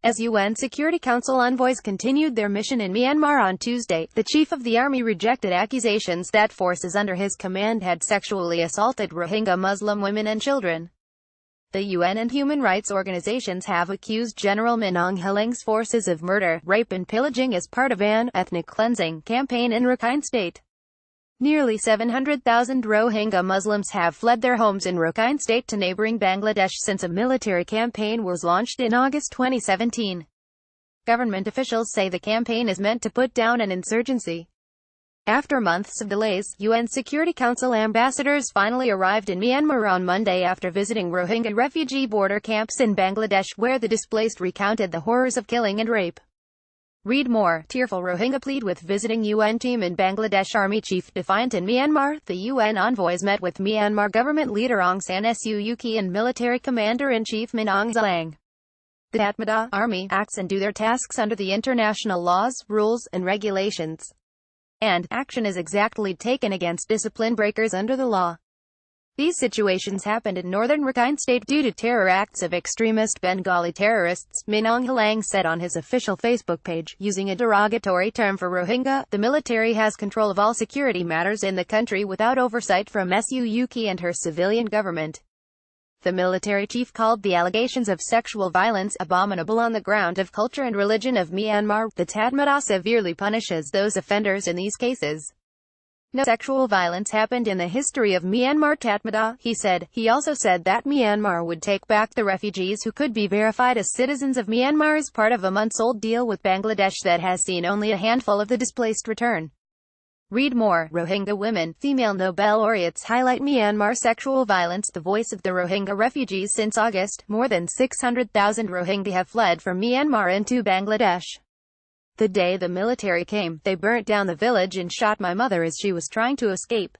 As UN Security Council envoys continued their mission in Myanmar on Tuesday, the chief of the army rejected accusations that forces under his command had sexually assaulted Rohingya Muslim women and children. The UN and human rights organizations have accused General Min Aung Hlaing's forces of murder, rape and pillaging as part of an ethnic cleansing campaign in Rakhine State. Nearly 700,000 Rohingya Muslims have fled their homes in Rakhine State to neighboring Bangladesh since a military campaign was launched in August 2017. Government officials say the campaign is meant to put down an insurgency. After months of delays, UN Security Council ambassadors finally arrived in Myanmar on Monday after visiting Rohingya refugee border camps in Bangladesh, where the displaced recounted the horrors of killing and rape. Read more. Tearful Rohingya plead with visiting UN team in Bangladesh. Army chief defiant in Myanmar. The UN envoys met with Myanmar government leader Aung San Suu Kyi and military commander-in-chief Min Aung Hlaing. The Tatmadaw army acts and do their tasks under the international laws, rules, and regulations. And action is exactly taken against discipline breakers under the law. These situations happened in northern Rakhine State due to terror acts of extremist Bengali terrorists, Min Aung Hlaing said on his official Facebook page. Using a derogatory term for Rohingya, the military has control of all security matters in the country without oversight from Suu Kyi and her civilian government. The military chief called the allegations of sexual violence abominable on the ground of culture and religion of Myanmar. The Tatmadaw severely punishes those offenders in these cases. No sexual violence happened in the history of Myanmar, Tatmadaw, he said. He also said that Myanmar would take back the refugees who could be verified as citizens of Myanmar as part of a months-old deal with Bangladesh that has seen only a handful of the displaced return. Read more. Rohingya women, female Nobel laureates highlight Myanmar sexual violence. The voice of the Rohingya refugees. Since August, more than 600,000 Rohingya have fled from Myanmar into Bangladesh. The day the military came, they burnt down the village and shot my mother as she was trying to escape.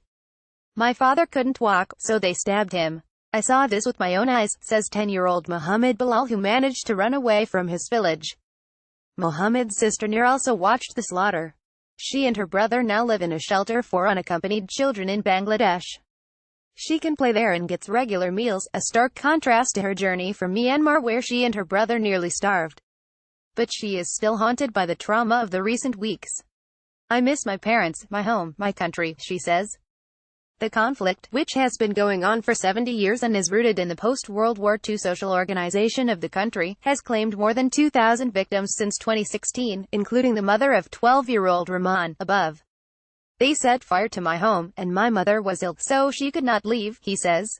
My father couldn't walk, so they stabbed him. I saw this with my own eyes, says 10-year-old Muhammad Bilal, who managed to run away from his village. Muhammad's sister Nur also watched the slaughter. She and her brother now live in a shelter for unaccompanied children in Bangladesh. She can play there and gets regular meals, a stark contrast to her journey from Myanmar where she and her brother nearly starved. But she is still haunted by the trauma of the recent weeks. I miss my parents, my home, my country, she says. The conflict, which has been going on for 70 years and is rooted in the post-World War II social organization of the country, has claimed more than 2,000 victims since 2016, including the mother of 12-year-old Rahman, above. They set fire to my home, and my mother was ill, so she could not leave, he says.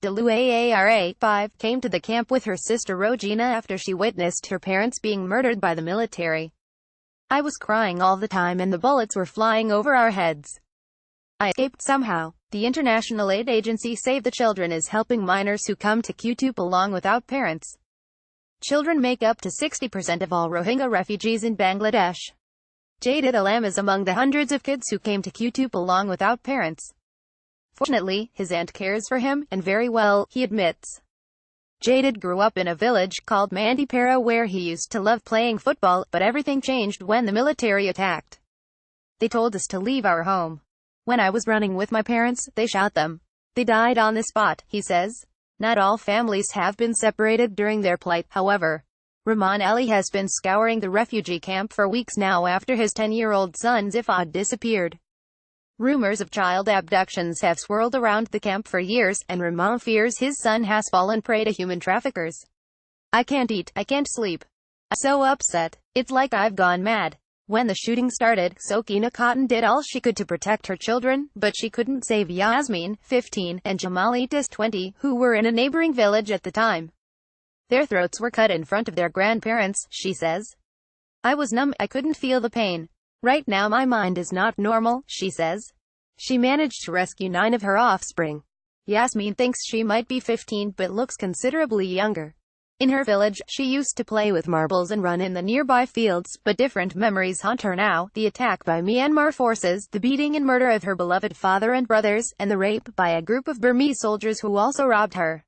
Daluara 5 came to the camp with her sister Rogina after she witnessed her parents being murdered by the military. I was crying all the time and the bullets were flying over our heads. I escaped somehow. The international aid agency Save the Children is helping minors who come to Kutupalong without parents. Children make up to 60% of all Rohingya refugees in Bangladesh. Jadid Alam is among the hundreds of kids who came to Kutupalong without parents. Fortunately, his aunt cares for him, and very well, he admits. Jadid grew up in a village called Mandipara where he used to love playing football, but everything changed when the military attacked. They told us to leave our home. When I was running with my parents, they shot them. They died on the spot, he says. Not all families have been separated during their plight, however. Rahman Ali has been scouring the refugee camp for weeks now after his 10-year-old son Zifad disappeared. Rumors of child abductions have swirled around the camp for years, and Rahman fears his son has fallen prey to human traffickers. I can't eat, I can't sleep. I'm so upset. It's like I've gone mad. When the shooting started, Sokina Cotton did all she could to protect her children, but she couldn't save Yasmin, 15, and Jamalitis, 20, who were in a neighboring village at the time. Their throats were cut in front of their grandparents, she says. I was numb, I couldn't feel the pain. Right now my mind is not normal, she says. She managed to rescue 9 of her offspring. Yasmin thinks she might be 15 but looks considerably younger. In her village, she used to play with marbles and run in the nearby fields, but different memories haunt her now. The attack by Myanmar forces, the beating and murder of her beloved father and brothers, and the rape by a group of Burmese soldiers who also robbed her.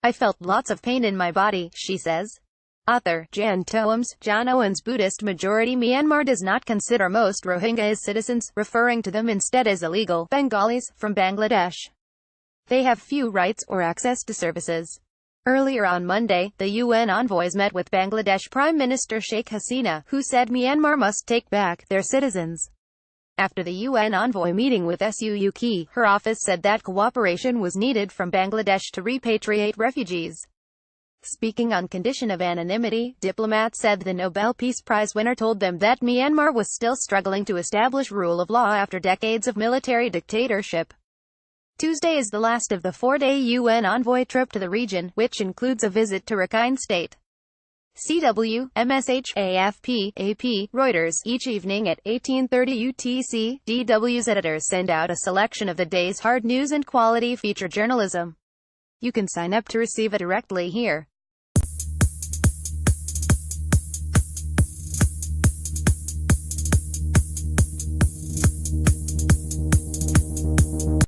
I felt lots of pain in my body, she says. Author, Jan Toems, John Owens. Buddhist majority Myanmar does not consider most Rohingya as citizens, referring to them instead as illegal Bengalis from Bangladesh. They have few rights or access to services. Earlier on Monday, the UN envoys met with Bangladesh Prime Minister Sheikh Hasina, who said Myanmar must take back their citizens. After the UN envoy meeting with Suu Kyi, her office said that cooperation was needed from Bangladesh to repatriate refugees. Speaking on condition of anonymity, diplomats said the Nobel Peace Prize winner told them that Myanmar was still struggling to establish rule of law after decades of military dictatorship. Tuesday is the last of the four-day UN envoy trip to the region, which includes a visit to Rakhine State. CW, MSH, AFP, AP, Reuters. Each evening at 18:30 UTC, DW's editors send out a selection of the day's hard news and quality feature journalism. You can sign up to receive it directly here.